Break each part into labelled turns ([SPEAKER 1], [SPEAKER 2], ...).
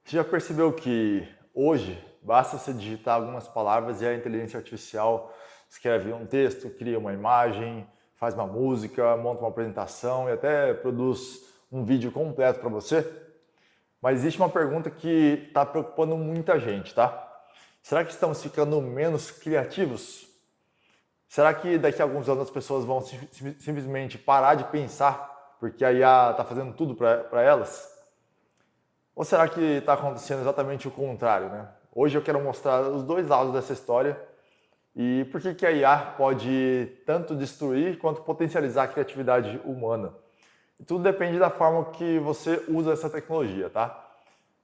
[SPEAKER 1] Você já percebeu que hoje basta você digitar algumas palavras e a inteligência artificial escreve um texto, cria uma imagem, faz uma música, monta uma apresentação e até produz um vídeo completo para você? Mas existe uma pergunta que está preocupando muita gente, tá? Será que estamos ficando menos criativos? Será que daqui a alguns anos as pessoas vão simplesmente parar de pensar porque a IA está fazendo tudo para elas? Ou será que está acontecendo exatamente o contrário, né? Hoje eu quero mostrar os dois lados dessa história e por que a IA pode tanto destruir quanto potencializar a criatividade humana. E tudo depende da forma que você usa essa tecnologia, tá?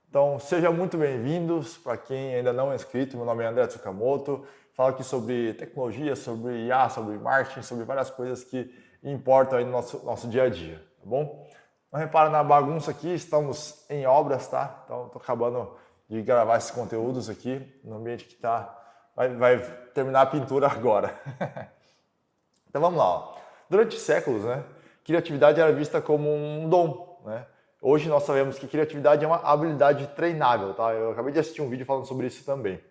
[SPEAKER 1] Então, sejam muito bem-vindos. Para quem ainda não é inscrito, meu nome é André Tsukamoto. Falo aqui sobre tecnologia, sobre IA, sobre marketing, sobre várias coisas que importam aí no nosso dia a dia, tá bom? Não repara na bagunça aqui, estamos em obras, tá? Então, estou acabando de gravar esses conteúdos aqui no ambiente que vai terminar a pintura agora. Então, vamos lá. Ó. Durante séculos, né, criatividade era vista como um dom, né? Hoje nós sabemos que criatividade é uma habilidade treinável, tá? Eu acabei de assistir um vídeo falando sobre isso também.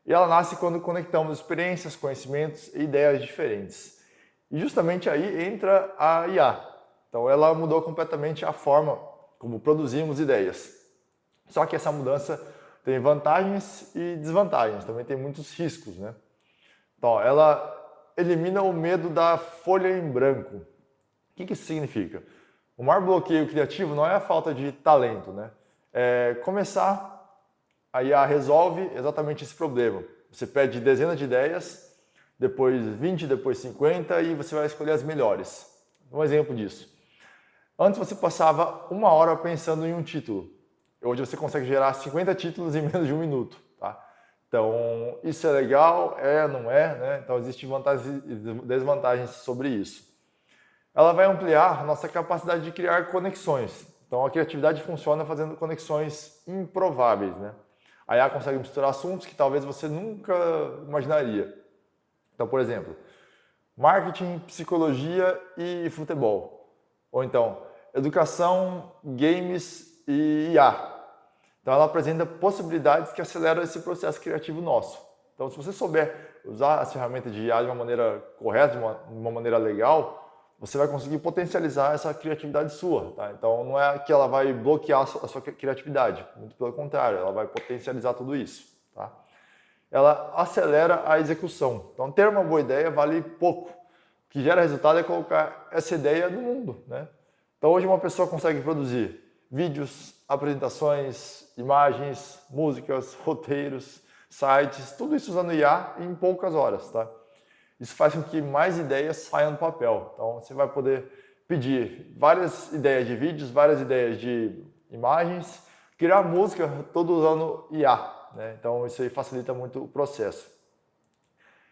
[SPEAKER 1] E ela nasce quando conectamos experiências, conhecimentos e ideias diferentes. E justamente aí entra a IA. Então ela mudou completamente a forma como produzimos ideias. Só que essa mudança tem vantagens e desvantagens, também tem muitos riscos, né? Então ela elimina o medo da folha em branco. O que isso significa? O maior bloqueio criativo não é a falta de talento, né? É começar, a IA resolve exatamente esse problema. Você pede dezenas de ideias, depois 20, depois 50 e você vai escolher as melhores. Um exemplo disso. Antes você passava uma hora pensando em um título. Hoje você consegue gerar 50 títulos em menos de um minuto, tá? Então, isso é legal? É, não é, né? Então, existem vantagens e desvantagens sobre isso. Ela vai ampliar a nossa capacidade de criar conexões. Então, a criatividade funciona fazendo conexões improváveis, né? A IA consegue misturar assuntos que talvez você nunca imaginaria. Então, por exemplo, marketing, psicologia e futebol. Ou então, educação, games e IA. Então, ela apresenta possibilidades que aceleram esse processo criativo nosso. Então, se você souber usar as ferramentas de IA de uma maneira correta, de uma maneira legal, você vai conseguir potencializar essa criatividade sua, tá? Então não é que ela vai bloquear a sua criatividade, muito pelo contrário, ela vai potencializar tudo isso, tá? Ela acelera a execução. Então ter uma boa ideia vale pouco. O que gera resultado é colocar essa ideia no mundo, né? Então hoje uma pessoa consegue produzir vídeos, apresentações, imagens, músicas, roteiros, sites, tudo isso usando IA em poucas horas, tá? Isso faz com que mais ideias saiam do papel. Então, você vai poder pedir várias ideias de vídeos, várias ideias de imagens, criar música, todo usando IA. Né? Então, isso aí facilita muito o processo.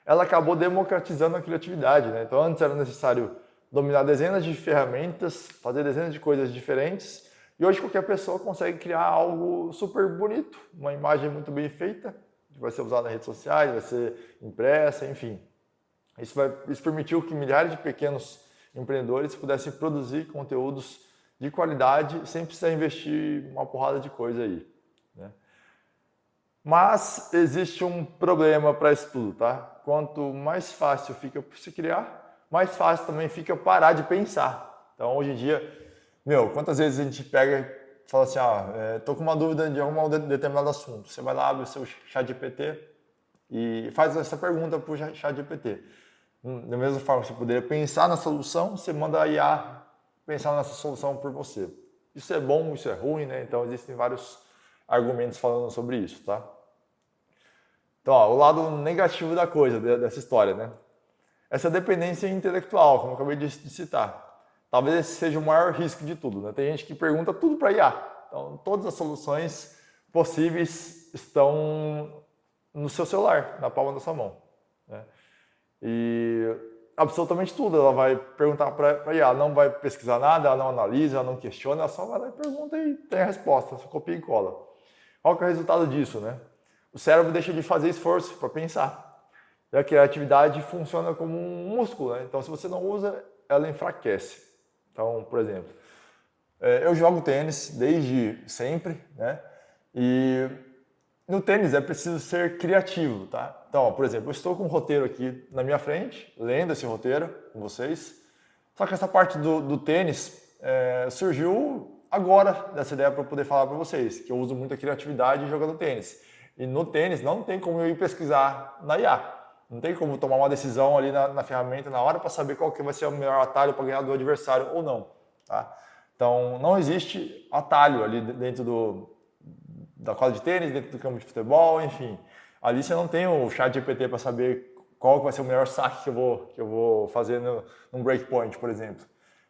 [SPEAKER 1] Ela acabou democratizando a criatividade. Né? Então, antes era necessário dominar dezenas de ferramentas, fazer dezenas de coisas diferentes, e hoje qualquer pessoa consegue criar algo super bonito, uma imagem muito bem feita, que vai ser usada nas redes sociais, vai ser impressa, enfim. Isso permitiu que milhares de pequenos empreendedores pudessem produzir conteúdos de qualidade sem precisar investir uma porrada de coisa aí. Né? Mas existe um problema para isso tudo, tá? Quanto mais fácil fica para se criar, mais fácil também fica parar de pensar. Então, hoje em dia, quantas vezes a gente pega e fala assim, tô com uma dúvida de algum determinado assunto. Você vai lá, abre o seu ChatGPT e faz essa pergunta para o ChatGPT. Da mesma forma que você poderia pensar na solução, você manda a IA pensar nessa solução por você. Isso é bom, isso é ruim, né? Então existem vários argumentos falando sobre isso, tá? Então, o lado negativo da coisa, dessa história, né? Essa dependência intelectual, como eu acabei de citar. Talvez esse seja o maior risco de tudo, né? Tem gente que pergunta tudo para a IA. Então, todas as soluções possíveis estão no seu celular, na palma da sua mão. Né? E absolutamente tudo ela vai perguntar para a IA, ela não vai pesquisar nada, ela não analisa, ela não questiona, ela só vai lá e pergunta e tem a resposta, só copia e cola. Qual que é o resultado disso, né? O cérebro deixa de fazer esforço para pensar. E a criatividade funciona como um músculo, né? Então se você não usa, ela enfraquece. Então, por exemplo, eu jogo tênis desde sempre, né? E no tênis é preciso ser criativo, tá? Então, ó, por exemplo, eu estou com um roteiro aqui na minha frente, lendo esse roteiro com vocês. Só que essa parte do tênis surgiu agora, dessa ideia para eu poder falar para vocês, que eu uso muita criatividade jogando tênis. E no tênis não tem como eu ir pesquisar na IA. Não tem como tomar uma decisão ali na ferramenta na hora para saber qual que vai ser o melhor atalho para ganhar do adversário ou não. Tá? Então, não existe atalho ali dentro da quadra de tênis, dentro do campo de futebol, enfim. Ali você não tem o chat GPT para saber qual vai ser o melhor saque que eu vou fazer num breakpoint, por exemplo.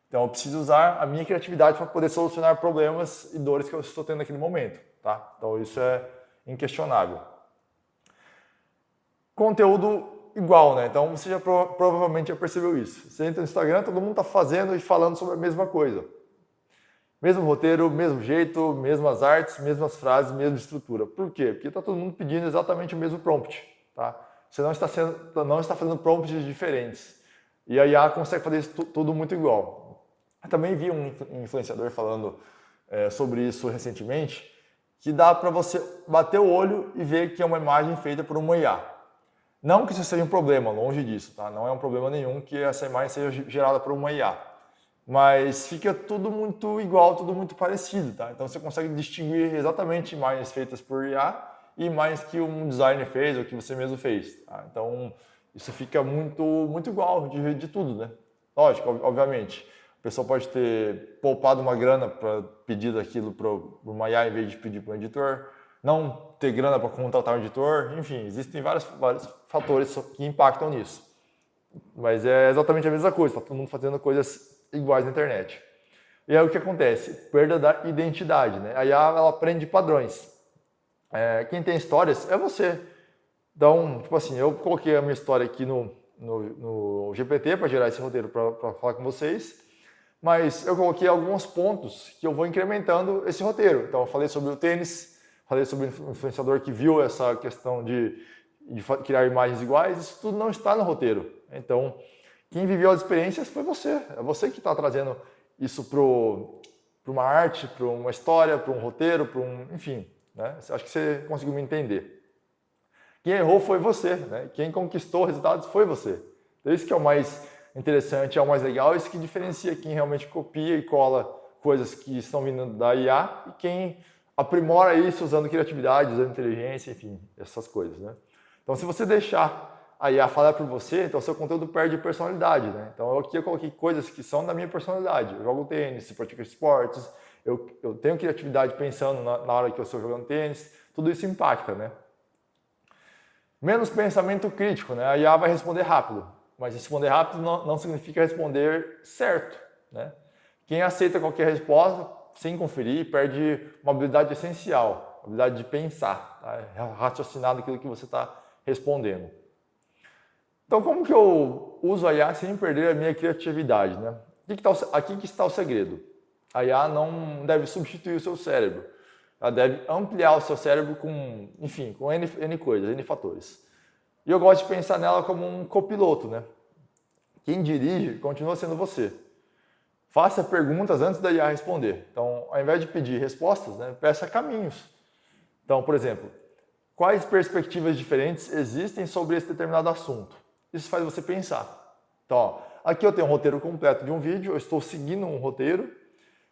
[SPEAKER 1] Então, eu preciso usar a minha criatividade para poder solucionar problemas e dores que eu estou tendo naquele momento. Tá? Então, isso é inquestionável. Conteúdo igual, né? Então, você já provavelmente já percebeu isso. Você entra no Instagram, todo mundo está fazendo e falando sobre a mesma coisa. Mesmo roteiro, mesmo jeito, mesmas artes, mesmas frases, mesma estrutura. Por quê? Porque está todo mundo pedindo exatamente o mesmo prompt. Tá? Você não está fazendo prompts diferentes. E a IA consegue fazer isso tudo muito igual. Eu também vi um influenciador falando sobre isso recentemente, que dá para você bater o olho e ver que é uma imagem feita por uma IA. Não que isso seja um problema, longe disso. Tá? Não é um problema nenhum que essa imagem seja gerada por uma IA. Mas fica tudo muito igual, tudo muito parecido, tá? Então você consegue distinguir exatamente imagens feitas por IA e imagens que um designer fez ou que você mesmo fez, tá? Então isso fica muito igual de tudo, né? Lógico, obviamente, a pessoa pode ter poupado uma grana para pedir aquilo para uma IA em vez de pedir para um editor, não ter grana para contratar um editor, enfim, existem vários fatores que impactam nisso. Mas é exatamente a mesma coisa, tá todo mundo fazendo coisas iguais na internet. E aí o que acontece? Perda da identidade, né? A IA ela aprende padrões. Quem tem histórias é você. Então, tipo assim, eu coloquei a minha história aqui no GPT para gerar esse roteiro para falar com vocês, mas eu coloquei alguns pontos que eu vou incrementando esse roteiro. Então, eu falei sobre o tênis, falei sobre o influenciador que viu essa questão de criar imagens iguais, isso tudo não está no roteiro. Então, quem viveu as experiências foi você. É você que está trazendo isso para uma arte, para uma história, para um roteiro, enfim. Né? Acho que você conseguiu me entender. Quem errou foi você. Né? Quem conquistou resultados foi você. Então, isso que é o mais interessante, é o mais legal, isso que diferencia quem realmente copia e cola coisas que estão vindo da IA e quem aprimora isso usando criatividade, usando inteligência, enfim, essas coisas. Né? Então, se você deixar a IA falar por você, então seu conteúdo perde personalidade, né? Então aqui eu coloquei coisas que são da minha personalidade. Eu jogo tênis, pratico esportes, eu tenho criatividade pensando na hora que eu estou jogando tênis, tudo isso impacta, né? Menos pensamento crítico, né? A IA vai responder rápido, mas responder rápido não significa responder certo, né? Quem aceita qualquer resposta sem conferir perde uma habilidade essencial, a habilidade de pensar, tá? Raciocinar daquilo que você está respondendo. Então, como que eu uso a IA sem perder a minha criatividade, né? Aqui que está o segredo. A IA não deve substituir o seu cérebro. Ela deve ampliar o seu cérebro com N coisas, N fatores. E eu gosto de pensar nela como um copiloto, né? Quem dirige continua sendo você. Faça perguntas antes da IA responder. Então, ao invés de pedir respostas, né, peça caminhos. Então, por exemplo, quais perspectivas diferentes existem sobre esse determinado assunto? Isso faz você pensar. Então, ó, aqui eu tenho um roteiro completo de um vídeo, eu estou seguindo um roteiro,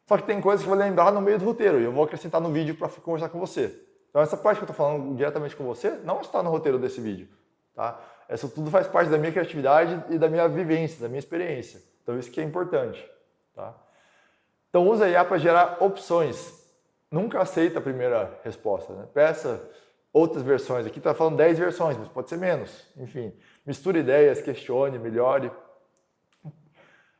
[SPEAKER 1] só que tem coisas que eu vou lembrar no meio do roteiro e eu vou acrescentar no vídeo para conversar com você. Então, essa parte que eu estou falando diretamente com você não está no roteiro desse vídeo. Tá? Isso tudo faz parte da minha criatividade e da minha vivência, da minha experiência. Então, isso que é importante. Tá? Então, use a IA para gerar opções. Nunca aceita a primeira resposta. Né? Peça outras versões. Aqui está falando 10 versões, mas pode ser menos. Enfim, misture ideias, questione, melhore.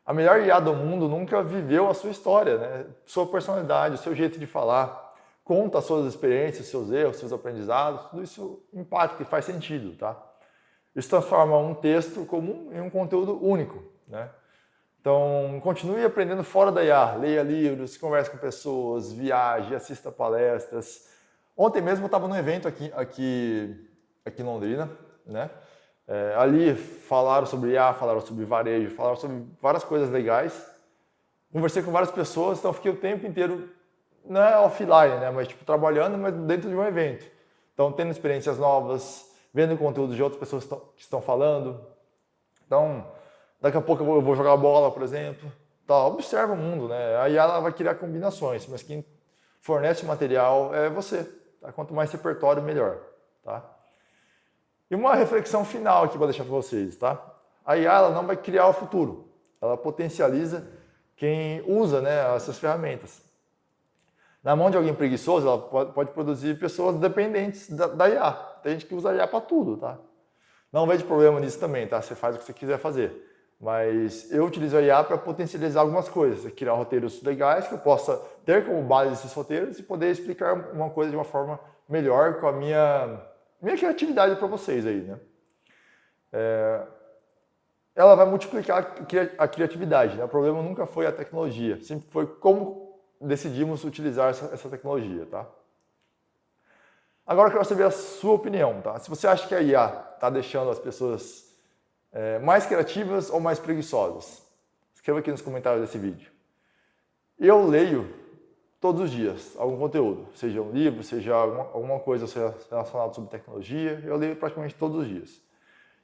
[SPEAKER 1] A melhor IA do mundo nunca viveu a sua história, né? Sua personalidade, o seu jeito de falar, conta as suas experiências, seus erros, seus aprendizados, tudo isso impacta e faz sentido, tá? Isso transforma um texto comum em um conteúdo único, né? Então, continue aprendendo fora da IA, leia livros, converse com pessoas, viaje, assista palestras. Ontem mesmo eu estava num evento aqui em Londrina, né? Ali falaram sobre IA, falaram sobre varejo, falaram sobre várias coisas legais. Conversei com várias pessoas, então fiquei o tempo inteiro não é offline, né? Mas tipo, trabalhando, mas dentro de um evento. Então, tendo experiências novas, vendo conteúdo de outras pessoas que estão falando. Então, daqui a pouco eu vou jogar bola, por exemplo. Então, observa o mundo, né? Aí ela vai criar combinações, mas quem fornece o material é você. Tá? Quanto mais repertório, melhor. Tá? E uma reflexão final aqui para deixar para vocês, tá? A IA ela não vai criar o futuro, ela potencializa quem usa, né, essas ferramentas. Na mão de alguém preguiçoso, ela pode produzir pessoas dependentes da IA. Tem gente que usa a IA para tudo, tá? Não vejo problema nisso também, tá? Você faz o que você quiser fazer. Mas eu utilizo a IA para potencializar algumas coisas, criar roteiros legais que eu possa ter como base esses roteiros e poder explicar uma coisa de uma forma melhor com a minha criatividade para vocês aí, né? Ela vai multiplicar a criatividade, né? O problema nunca foi a tecnologia, sempre foi como decidimos utilizar essa tecnologia, tá? Agora eu quero saber a sua opinião, tá? Se você acha que a IA está deixando as pessoas mais criativas ou mais preguiçosas, escreva aqui nos comentários desse vídeo. Eu leio todos os dias algum conteúdo, seja um livro, seja alguma coisa relacionada sobre tecnologia, eu leio praticamente todos os dias.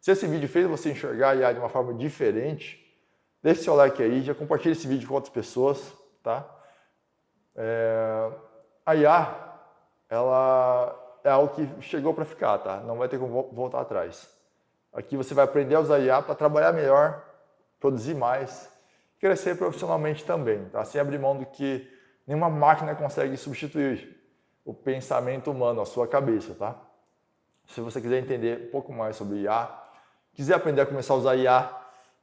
[SPEAKER 1] Se esse vídeo fez você enxergar a IA de uma forma diferente, deixe seu like aí, já compartilhe esse vídeo com outras pessoas, tá? A IA, ela é algo que chegou para ficar, tá? Não vai ter como voltar atrás. Aqui você vai aprender a usar IA para trabalhar melhor, produzir mais, crescer profissionalmente também, tá? Sem abrir mão do que nenhuma máquina consegue substituir o pensamento humano, a sua cabeça, tá? Se você quiser entender um pouco mais sobre IA, quiser aprender a começar a usar IA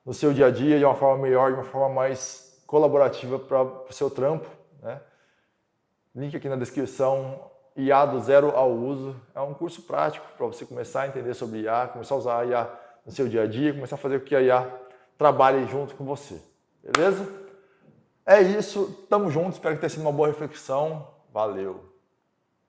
[SPEAKER 1] no seu dia a dia de uma forma melhor, de uma forma mais colaborativa para o seu trampo, né? Link aqui na descrição, IA do zero ao uso. É um curso prático para você começar a entender sobre IA, começar a usar a IA no seu dia a dia, começar a fazer com que a IA trabalhe junto com você. Beleza? É isso, tamo junto, espero que tenha sido uma boa reflexão. Valeu!